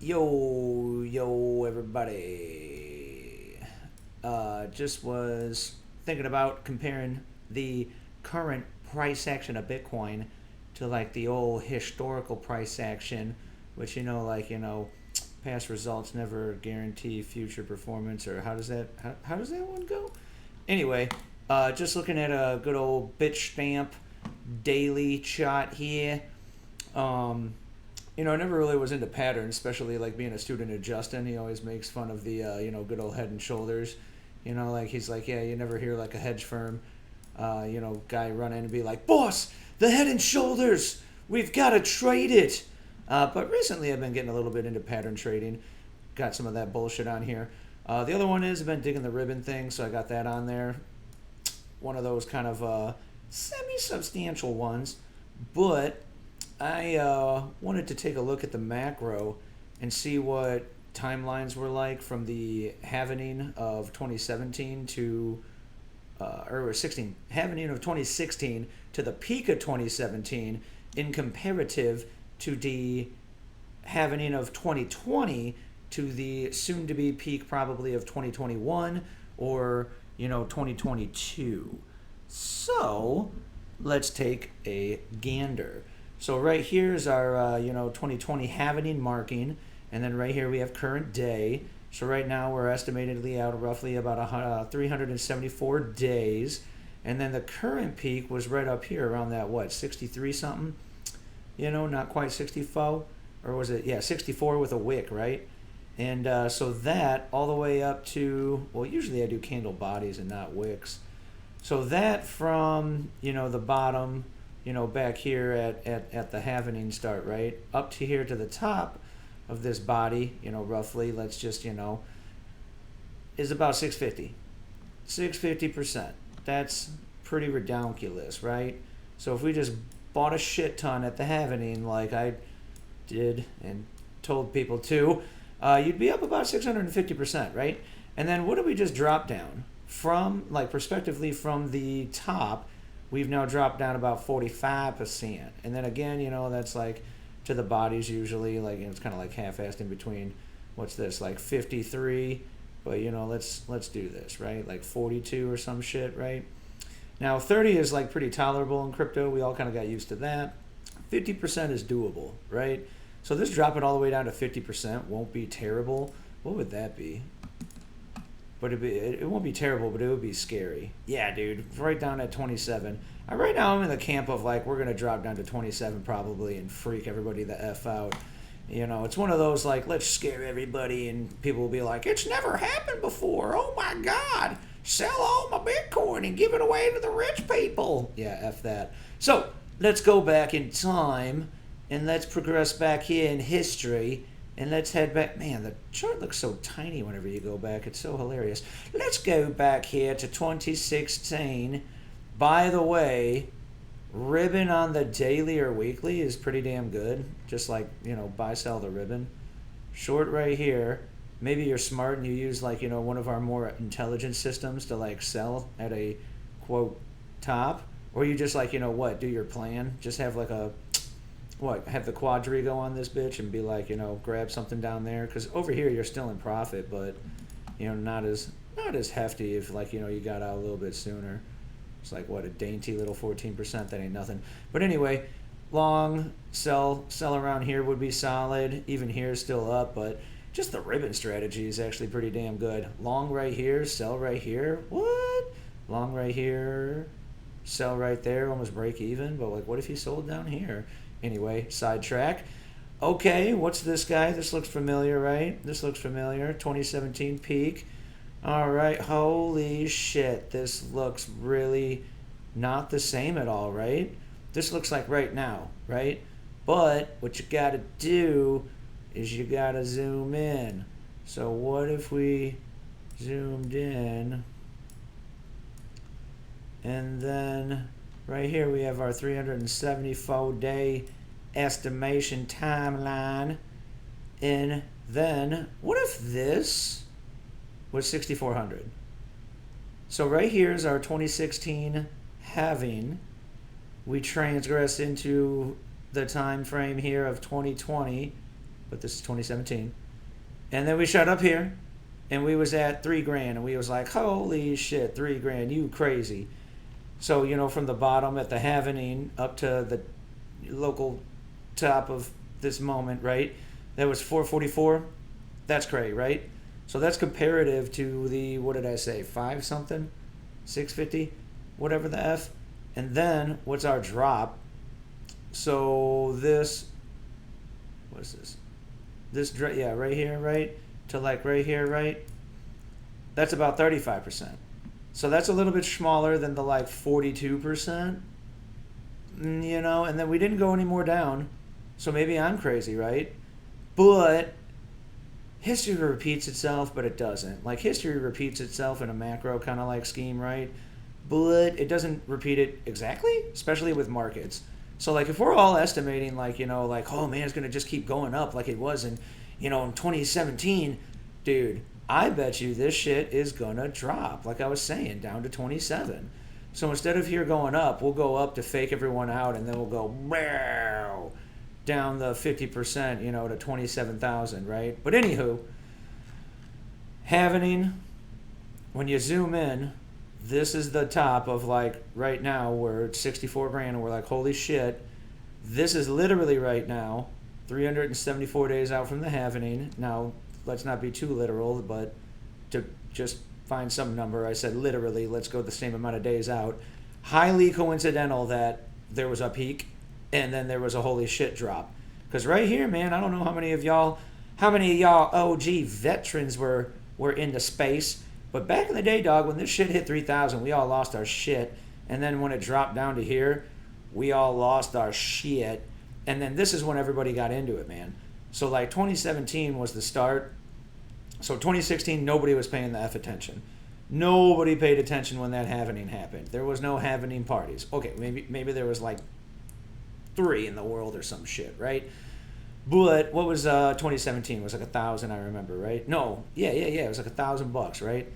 Yo, everybody. Just was thinking about comparing the current price action of Bitcoin to like the old historical price action, which, past results never guarantee future performance, or how does that one go? Anyway, just looking at a good old bitch stamp daily chart here. I never really was into patterns, especially like being a student of Justin. He always makes fun of the, good old head and shoulders. He's like, yeah, you never hear like a hedge firm, guy run in and be like, boss, the head and shoulders, we've got to trade it. But recently I've been getting a little bit into pattern trading. Got some of that bullshit on here. The other one is I've been digging the ribbon thing, so I got that on there. One of those kind of semi-substantial ones. But I wanted to take a look at the macro and see what timelines were like from the halving of 2017 to halving of 2016 to the peak of 2017 in comparative to the halving of 2020 to the soon-to-be peak probably of 2021 or 2022. So let's take a gander. So right here is our 2020 halving marking, and then right here we have current day. So right now we're estimatedly out roughly about 374 days, and then the current peak was right up here around that 63 something, not quite 64, or was it 64 with a wick, right? And so that all the way up to, well, usually I do candle bodies and not wicks. So that from the bottom, back here at the halving start, right? Up to here to the top of this body, roughly, let's just, is about 650. 650%. That's pretty redonkulous, right? So if we just bought a shit ton at the halving, like I did and told people to, you'd be up about 650%, right? And then what did we just drop down? From, like, prospectively from the top, we've now dropped down about 45%. And then again, that's like to the bodies usually, like, it's kind of like half-assed in between. What's this, like 53? But, let's do this, right? Like 42 or some shit, right? Now, 30 is like pretty tolerable in crypto. We all kind of got used to that. 50% is doable, right? So this dropping all the way down to 50% won't be terrible. What would that be? But it won't be terrible, but it would be scary. Yeah, dude, right down at 27. Right now I'm in the camp of like, we're going to drop down to 27 probably and freak everybody the F out. It's one of those like, let's scare everybody, and people will be like, it's never happened before. Oh my God, sell all my Bitcoin and give it away to the rich people. Yeah, F that. So let's go back in time and let's progress back here in history. And let's head back. Man, the chart looks so tiny whenever you go back. It's so hilarious. Let's go back here to 2016. By the way, ribbon on the daily or weekly is pretty damn good. Just like, buy, sell the ribbon. Short right here. Maybe you're smart and you use like, one of our more intelligent systems to like sell at a quote top. Or you just like, do your plan. Just have like have the quadrigo on this bitch and be like, grab something down there, because over here you're still in profit, but not as hefty if like you got out a little bit sooner. It's like a dainty little 14%. That ain't nothing. But anyway, long sell around here would be solid. Even here is still up, but just the ribbon strategy is actually pretty damn good. Long right here, sell right here. What? Long right here, sell right there, almost break even. But like, what if you sold down here? Anyway, sidetrack. Okay, what's this guy? This looks familiar, right? This looks familiar. 2017 peak. All right, holy shit. This looks really not the same at all, right? This looks like right now, right? But what you got to do is you got to zoom in. So what if we zoomed in and then right here we have our 374-day estimation timeline. And then, what if this was 6,400? So right here is our 2016 halving. We transgress into the time frame here of 2020 but this is 2017. And then we shot up here, and we was at $3,000, and we was like, holy shit, $3,000, you crazy. So, you know, from the bottom at the Halving up to the local top of this moment, right? That was 444. That's crazy, right? So that's comparative to the, what did I say, 5 something? 650? Whatever the F. And then, what's our drop? So this, what is this? This, yeah, right here, right? To like right here, right? That's about 35%. So that's a little bit smaller than the like 42%, you know, and then we didn't go any more down. So maybe I'm crazy, right? But history repeats itself, but it doesn't. Like history repeats itself in a macro kind of like scheme, right? But it doesn't repeat it exactly, especially with markets. So like if we're all estimating like, you know, like, oh man, it's going to just keep going up like it was in, you know, in 2017, dude, I bet you this shit is going to drop, like I was saying, down to 27. So instead of here going up, we'll go up to fake everyone out, and then we'll go down the 50%, you know, to 27,000, right? But anywho, Halving, when you zoom in, this is the top of like right now we're at 64 grand and we're like, holy shit. This is literally right now 374 days out from the Halving. Now, let's not be too literal, but to just find some number, I said literally, let's go the same amount of days out. Highly coincidental that there was a peak and then there was a holy shit drop. Because right here, man, I don't know how many of y'all OG veterans were into space. But back in the day, dog, when this shit hit 3,000, we all lost our shit. And then when it dropped down to here, we all lost our shit. And then this is when everybody got into it, man. So like 2017 was the start. So 2016, nobody was paying the F attention. Nobody paid attention when that Halving happened. There was no Halving parties. Okay, maybe there was like 3 in the world or some shit, right? But what was 2017? It was like 1,000, I remember, right? No, yeah. It was like $1,000, right?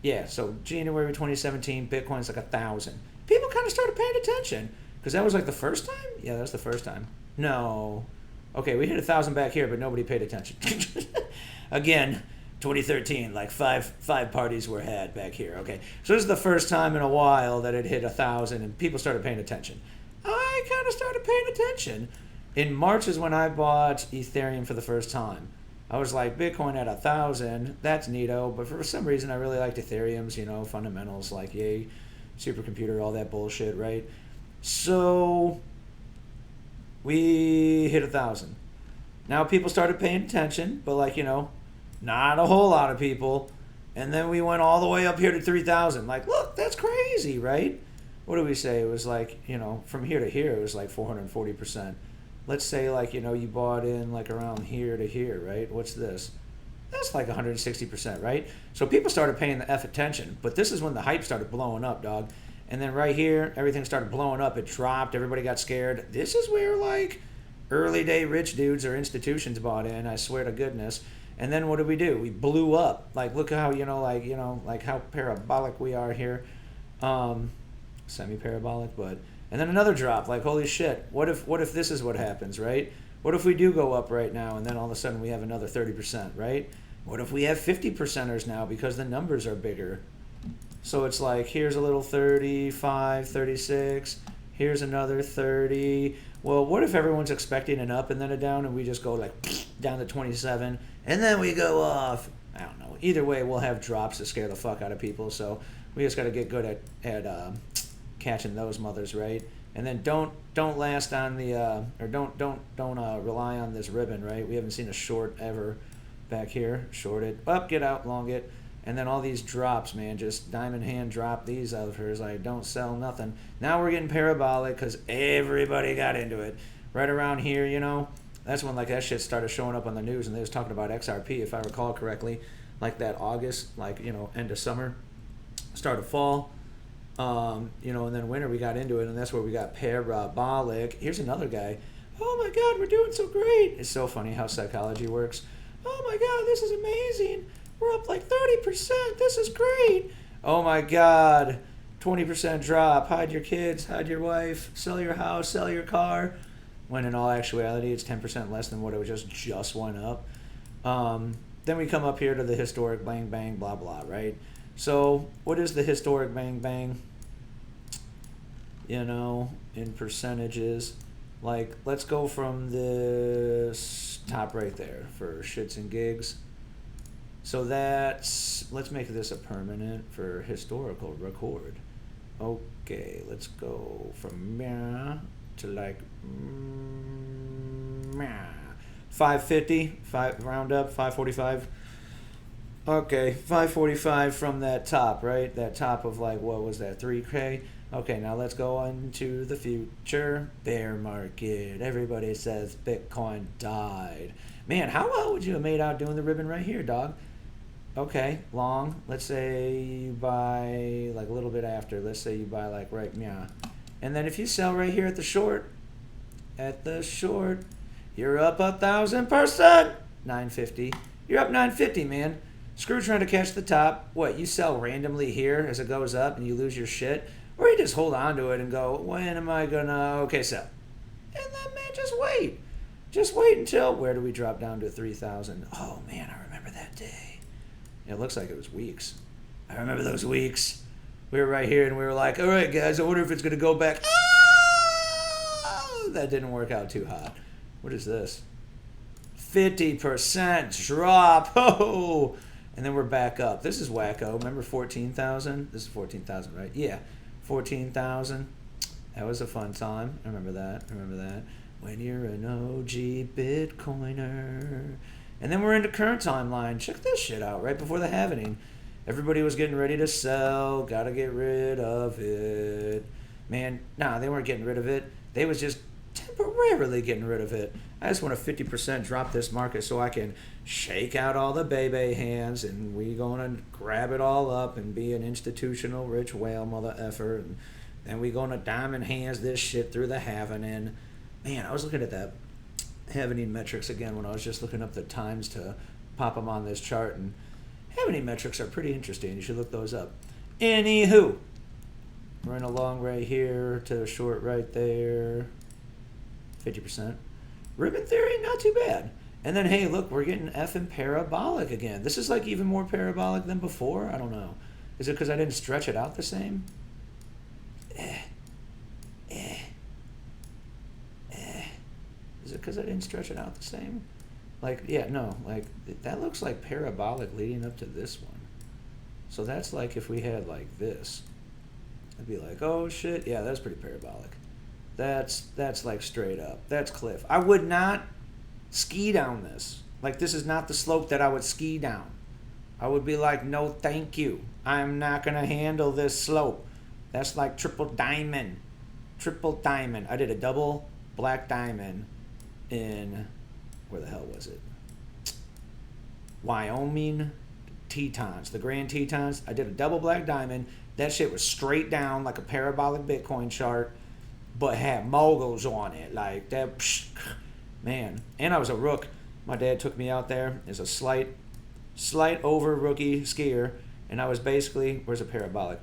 Yeah. So January 2017, Bitcoin's like 1,000. People kind of started paying attention because that was like the first time. Yeah, that was the first time. No, okay, we hit 1,000 back here, but nobody paid attention. Again, 2013, like five parties were had back here. Okay, so this is the first time in a while that it hit 1,000 and people started paying attention. I kind of started paying attention. In March is when I bought Ethereum for the first time. I was like, Bitcoin at 1,000, that's neato, but for some reason I really liked Ethereum's, you know, fundamentals, like yay, supercomputer, all that bullshit, right? So we hit 1,000. Now people started paying attention, but like, you know, not a whole lot of people. And then we went all the way up here to 3,000. Like, look, that's crazy, right? What do we say? It was like, you know, from here to here, it was like 440%. Let's say like, you know, you bought in like around here to here, right? What's this? That's like 160%, right? So people started paying the F attention, but this is when the hype started blowing up, dog. And then right here, everything started blowing up. It dropped. Everybody got scared. This is where like early day rich dudes or institutions bought in. I swear to goodness. And then what did we do? We blew up. Like, look how, like how parabolic we are here. Semi-parabolic, but... And then another drop, like, holy shit, what if this is what happens, right? What if we do go up right now and then all of a sudden we have another 30%, right? What if we have 50%ers now because the numbers are bigger? So it's like, here's a little 35, 36, here's another 30. Well, what if everyone's expecting an up and then a down and we just go like down to 27 and then we go off? I don't know. Either way, we'll have drops to scare the fuck out of people. So we just got to get good at catching those mothers, right? And then don't last on the or don't rely on this ribbon, right? We haven't seen a short ever back here. Short it up, get out, long it, and then all these drops, man. Just diamond hand drop these out of hers. Like, don't sell nothing. Now we're getting parabolic because everybody got into it. Right around here, you know, that's when like that shit started showing up on the news, and they was talking about XRP, if I recall correctly, like that August, like, you know, end of summer, start of fall. You know, and then winter we got into it, and that's where we got parabolic. Here's another guy. Oh my God, we're doing so great. It's so funny how psychology works. Oh my God, this is amazing. We're up like 30%. This is great. Oh my God, 20% drop. Hide your kids, hide your wife, sell your house, sell your car. when in all actuality it's 10% less than what it just went up. Then we come up here to the historic bang bang blah blah, right? So what is the historic bang bang? You know, in percentages. Like, let's go from this top right there for shits and gigs. So that's, let's make this a permanent for historical record. Okay, let's go from meh to like 550, round up, 545. Okay, 545 from that top, right? That top of like, what was that, 3K? Okay, now let's go into the future. Bear market. Everybody says Bitcoin died. Man, how well would you have made out doing the ribbon right here, dog? Okay, long. Let's say you buy like a little bit after. Let's say you buy like right, yeah. And then if you sell right here at the short, you're up 1,000%. 950. You're up 950, man. Screw trying to catch the top. What, you sell randomly here as it goes up and you lose your shit? Or you just hold on to it and go, when am I gonna, okay, sell. And then, man, just wait. Just wait until, where do we drop down to 3,000? Oh, man, I remember that day. It looks like it was weeks. I remember those weeks. We were right here and we were like, all right, guys, I wonder if it's gonna go back. Oh, that didn't work out too hot. What is this? 50% drop. Oh, and then we're back up. This is wacko. Remember 14,000? This is 14,000, right? Yeah. 14,000. That was a fun time. I remember that. When you're an OG Bitcoiner. And then we're into current timeline. Check this shit out. Right before the halving, everybody was getting ready to sell. Gotta get rid of it. Man, nah, they weren't getting rid of it. They was just temporarily getting rid of it. I just want to 50% drop this market so I can shake out all the baby hands and we gonna grab it all up and be an institutional rich whale mother effer, and then we gonna diamond hands this shit through the halving. Man, I was looking at that halving metrics again when I was just looking up the times to pop them on this chart, and halving metrics are pretty interesting. You should look those up. Anywho, we're in a long right here to a short right there. 50%. Ribbon theory, not too bad. And then, hey, look, we're getting effing parabolic again. This is like even more parabolic than before. I don't know. Is it because I didn't stretch it out the same? Is it because I didn't stretch it out the same? Like, yeah, no. Like, that looks like parabolic leading up to this one. So that's like if we had like this. I'd be like, oh, shit. Yeah, that's pretty parabolic. That's like straight up. That's cliff. I would not ski down this. Like, this is not the slope that I would ski down. I would be like, no thank you. I'm not going to handle this slope. That's like triple diamond. Triple diamond. I did a double black diamond in, where the hell was it? Wyoming Tetons. The Grand Tetons. I did a double black diamond. That shit was straight down like a parabolic Bitcoin chart, but had moguls on it. Like that, man. And I was a rook. My dad took me out there as a slight over rookie skier, and I was basically, where's a parabolic?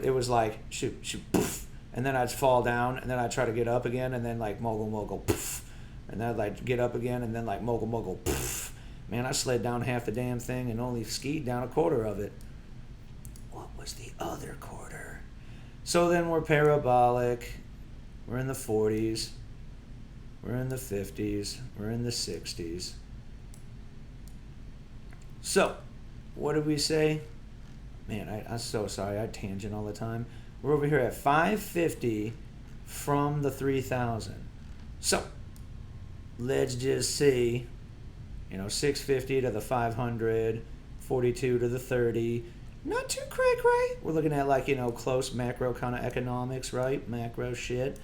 It was like shoot, poof, and then I'd fall down, and then I'd try to get up again, and then like mogul, poof, and then I'd like get up again, and then like mogul, poof. Man, I slid down half the damn thing and only skied down a quarter of it. What was the other quarter? So then we're parabolic. We're in the 40s. We're in the 50s. We're in the 60s. So, what did we say? Man, I'm so sorry. I tangent all the time. We're over here at 550 from the 3,000. So, let's just see. 650 to the 500, 42 to the 30. Not too cray-cray. We're looking at like, close macro kind of economics, right? Macro shit.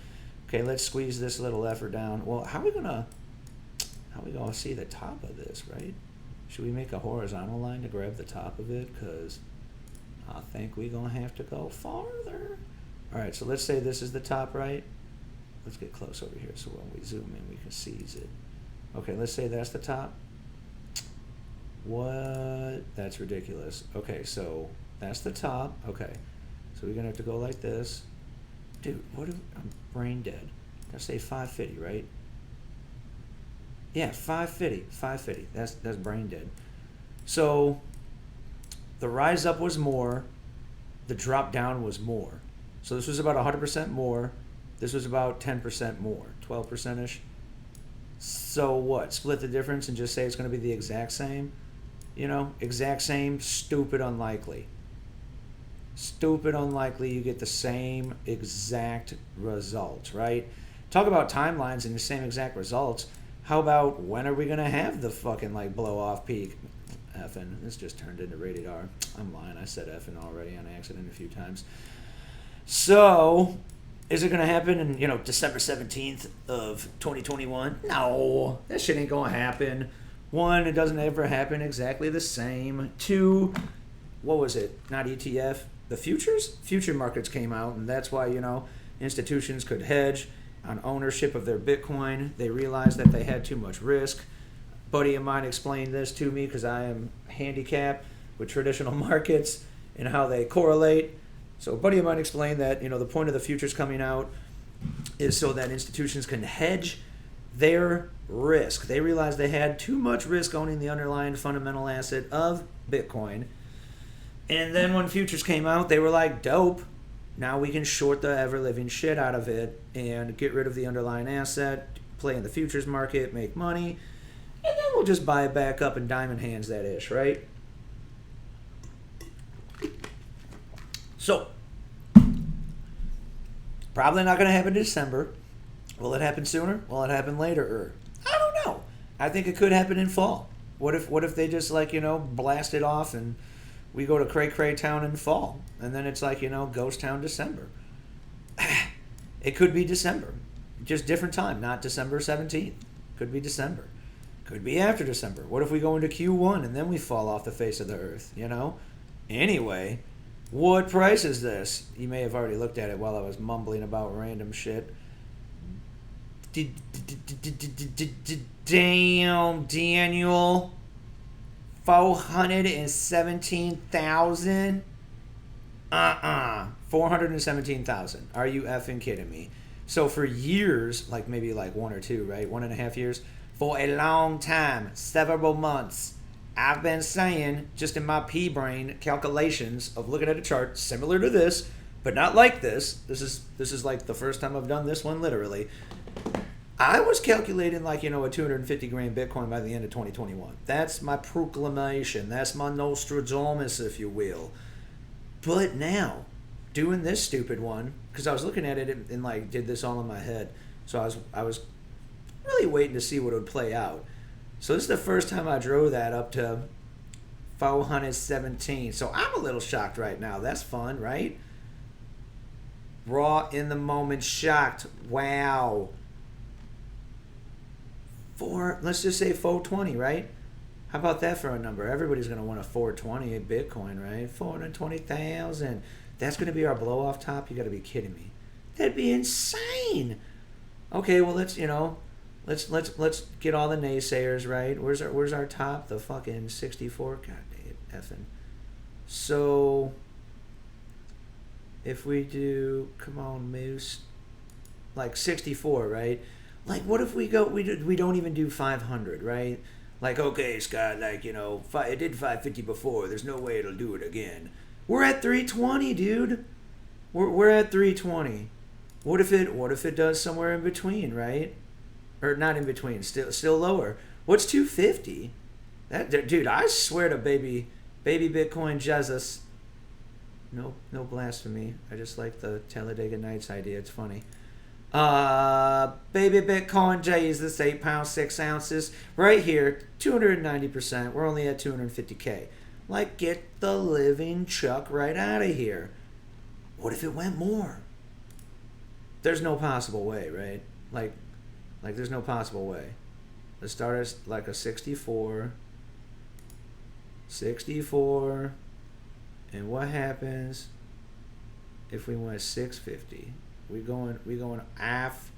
Okay, let's squeeze this little effort down. Well, how we gonna see the top of this, right? Should we make a horizontal line to grab the top of it? Because I think we're gonna have to go farther. All right, so let's say this is the top, right? Let's get close over here so when we zoom in, we can seize it. Okay, let's say that's the top. What? That's ridiculous. Okay, so that's the top. Okay, so we're gonna have to go like this. Dude, I'm brain dead. I say 550, right? Yeah, 550. 550. That's brain dead. So the rise up was more, the drop down was more. So this was about 100% more. This was about 10% more, 12% ish. So what? Split the difference and just say it's going to be the exact same? You know, exact same, stupid unlikely. Stupid unlikely you get the same exact results, right? Talk about timelines and the same exact results. How about when are we going to have the fucking like blow off peak? Effing. This just turned into rated R. I'm lying. I said effing already on accident a few times. So, is it going to happen in, December 17th of 2021? No. That shit ain't going to happen. One, it doesn't ever happen exactly the same. Two, what was it? Not ETF. The futures? Future markets came out, and that's why, institutions could hedge on ownership of their Bitcoin. They realized that they had too much risk. Buddy of mine explained this to me because I am handicapped with traditional markets and how they correlate. So a buddy of mine explained that, the point of the futures coming out is so that institutions can hedge their risk. They realized they had too much risk owning the underlying fundamental asset of Bitcoin. And then when futures came out, they were like, dope. Now we can short the ever-living shit out of it and get rid of the underlying asset, play in the futures market, make money, and then we'll just buy it back up in diamond hands, that ish, right? So, probably not going to happen in December. Will it happen sooner? Will it happen later? I don't know. I think it could happen in fall. What if they just blast it off and we go to Cray Town in fall, and then it's like Ghost Town December. It could be December, just different time, not December 17th. Could be December. Could be after December. What if we go into Q1 and then we fall off the face of the earth? Anyway. What price is this? You may have already looked at it while I was mumbling about random shit. Damn, Daniel. 417,000? 417,000. Are you effing kidding me? So for years, like maybe like 1 or 2, right? 1.5 years. For a long time, several months, I've been saying, just in my pea brain calculations of looking at a chart similar to this, but not like this. This is like the first time I've done this one literally. I was calculating like, a 250 grand Bitcoin by the end of 2021. That's my proclamation. That's my Nostradamus, if you will. But now, doing this stupid one, because I was looking at it and like did this all in my head. So I was really waiting to see what would play out. So this is the first time I drove that up to 417. So I'm a little shocked right now. That's fun, right? Raw in the moment shocked. Wow. Let's just say 420, right? How about that for a number? Everybody's going to want a 420 at Bitcoin, right? 420,000. That's going to be our blow off top? You got to be kidding me. That'd be insane. Okay, well let's get all the naysayers, right? Where's our top? The fucking 64. God damn it, effing. So if we do, come on, Moose, like 64, right? Like, what if we don't even do 500, right? Like, okay, Scott, like, it did 550 before. There's no way it'll do it again. We're at 320, dude. We're at 320. What if it does somewhere in between, right? Or not in between, still lower. What's 250? That dude, I swear to baby Bitcoin Jesus. No blasphemy. I just like the Talladega Nights idea. It's funny. Baby Bitcoin Jesus, 8 pounds 6 ounces, right here, 290%. We're only at 250K. Like, get the living chuck right out of here. What if it went more? There's no possible way, right? Like there's no possible way. Let's start as like a 64. And what happens if we went 650? We going off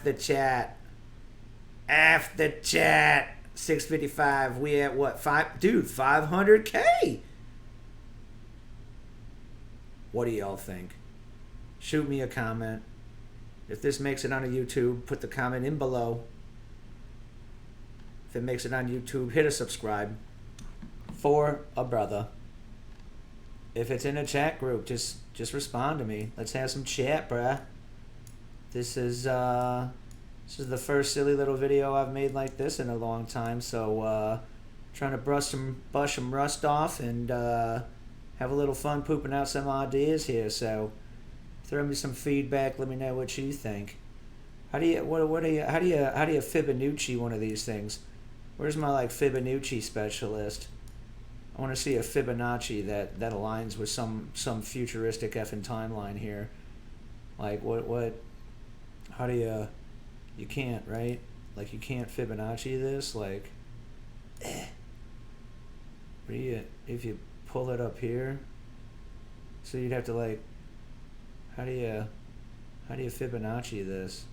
the chat. Off the chat. 655. We at what? 500K. What do y'all think? Shoot me a comment. If this makes it onto YouTube, put the comment in below. If it makes it on YouTube, hit a subscribe for a brother. If it's in a chat group, just respond to me. Let's have some chat, bruh. This is the first silly little video I've made like this in a long time, so trying to brush some rust off and have a little fun pooping out some ideas here. So throw me some feedback. Let me know what you think. How do you Fibonacci one of these things? Where's my like Fibonacci specialist? I want to see a Fibonacci that aligns with some futuristic effing timeline here. Like what? How do you can't, right? Like you can't Fibonacci this, like. What do you, if you pull it up here? So you'd have to like. How do you Fibonacci this?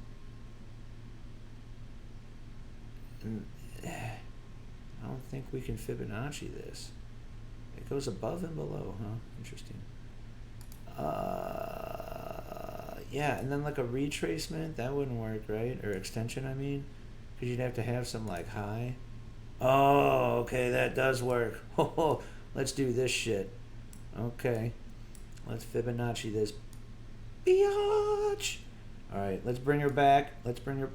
And I don't think we can Fibonacci this. It goes above and below, huh? Interesting. Yeah, and then like a retracement, that wouldn't work, right? Or extension, I mean. Because you'd have to have some like high. Oh, okay, that does work. Oh, let's do this shit. Okay. Let's Fibonacci this. Biatch! Alright, let's bring her back.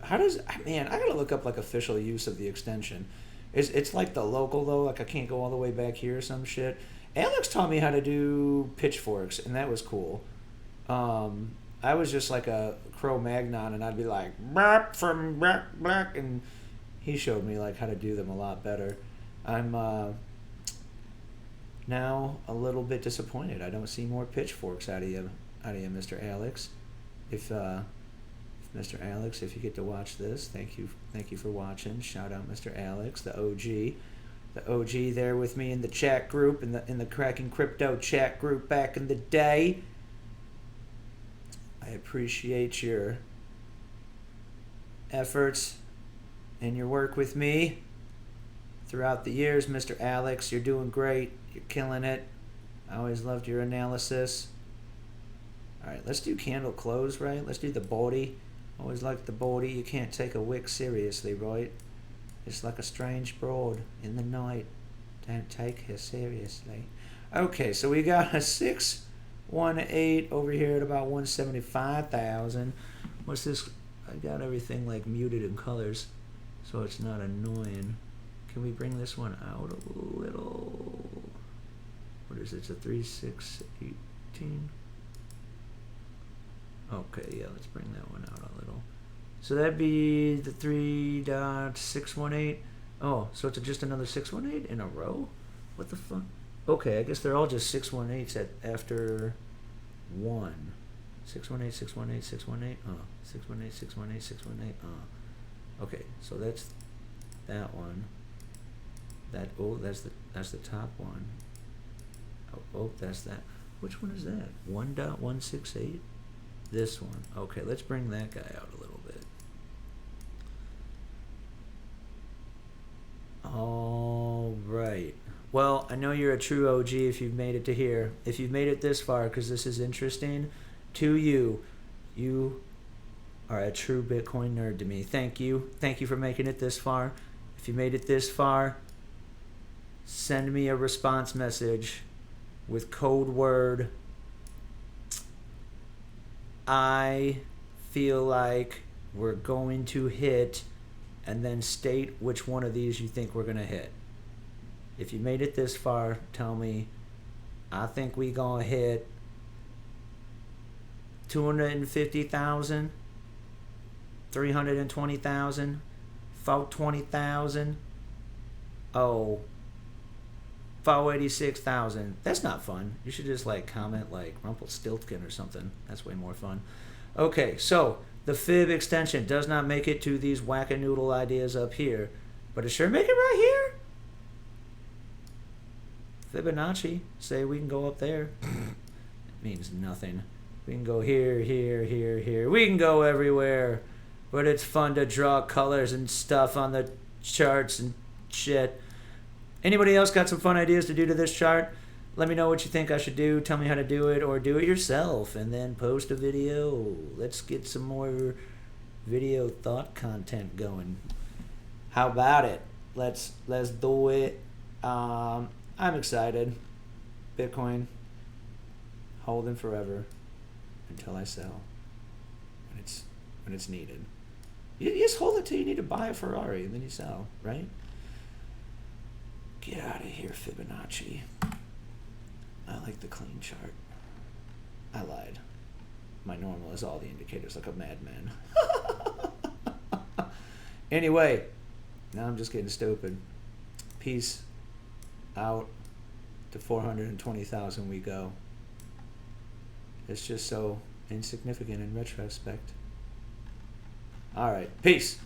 How does, man, I gotta look up like official use of the extension. It's like the local though, like I can't go all the way back here or some shit. Alex taught me how to do pitchforks, and that was cool. I was just like a Cro-Magnon, and I'd be like, "Bop from black," and he showed me like how to do them a lot better. I'm now a little bit disappointed. I don't see more pitchforks out of you, Mr. Alex. If Mr. Alex, if you get to watch this, thank you for watching. Shout out Mr. Alex, the OG there with me in the chat group, in the Cracking Crypto chat group back in the day. I appreciate your efforts and your work with me throughout the years, Mr. Alex. You're doing great. You're killing it. I always loved your analysis. Alright, let's do candle close, right? Let's do the body. Always like the body. You can't take a wick seriously, right? It's like a strange broad in the night. Don't take her seriously. Okay, so we got a 618 over here at about 175,000. What's this? I got everything like muted in colors, so it's not annoying. Can we bring this one out a little? What is it? It's a 3618. Okay, yeah, let's bring that one out a little. So that'd be the 3.618. Oh, so it's just another 618 in a row? What the fuck? Okay, I guess they're all just 618s after one. 618, 618, 618. 618, 618, 618. Okay, so that's that one. That's the top one. Oh, that's that. Which one is that? 1.168. This one. Okay, let's bring that guy out a little bit. All right. Well, I know you're a true OG if you've made it to here. If you've made it this far, because this is interesting to you, you are a true Bitcoin nerd to me. Thank you. Thank you for making it this far. If you made it this far, send me a response message with code word I feel like we're going to hit, and then state which one of these you think we're going to hit. If you made it this far, tell me, I think we going to hit 250,000, 320,000, 420,000, 486,000. That's not fun. You should just like comment like Rumpelstiltskin or something. That's way more fun. Okay, so the fib extension does not make it to these wackadoodle ideas up here, but it sure make it right here. Fibonacci, say we can go up there. It means nothing. We can go here, here, here, here. We can go everywhere. But it's fun to draw colors and stuff on the charts and shit. Anybody else got some fun ideas to do to this chart? Let me know what you think I should do. Tell me how to do it, or do it yourself and then post a video. Let's get some more video thought content going. How about it? Let's do it. I'm excited. Bitcoin holding forever until I sell when it's needed. You just hold it till you need to buy a Ferrari and then you sell, right? Get out of here, Fibonacci. I like the clean chart. I lied. My normal is all the indicators like a madman. Anyway, now I'm just getting stupid. Peace out. To 420,000 we go. It's just so insignificant in retrospect. All right, peace.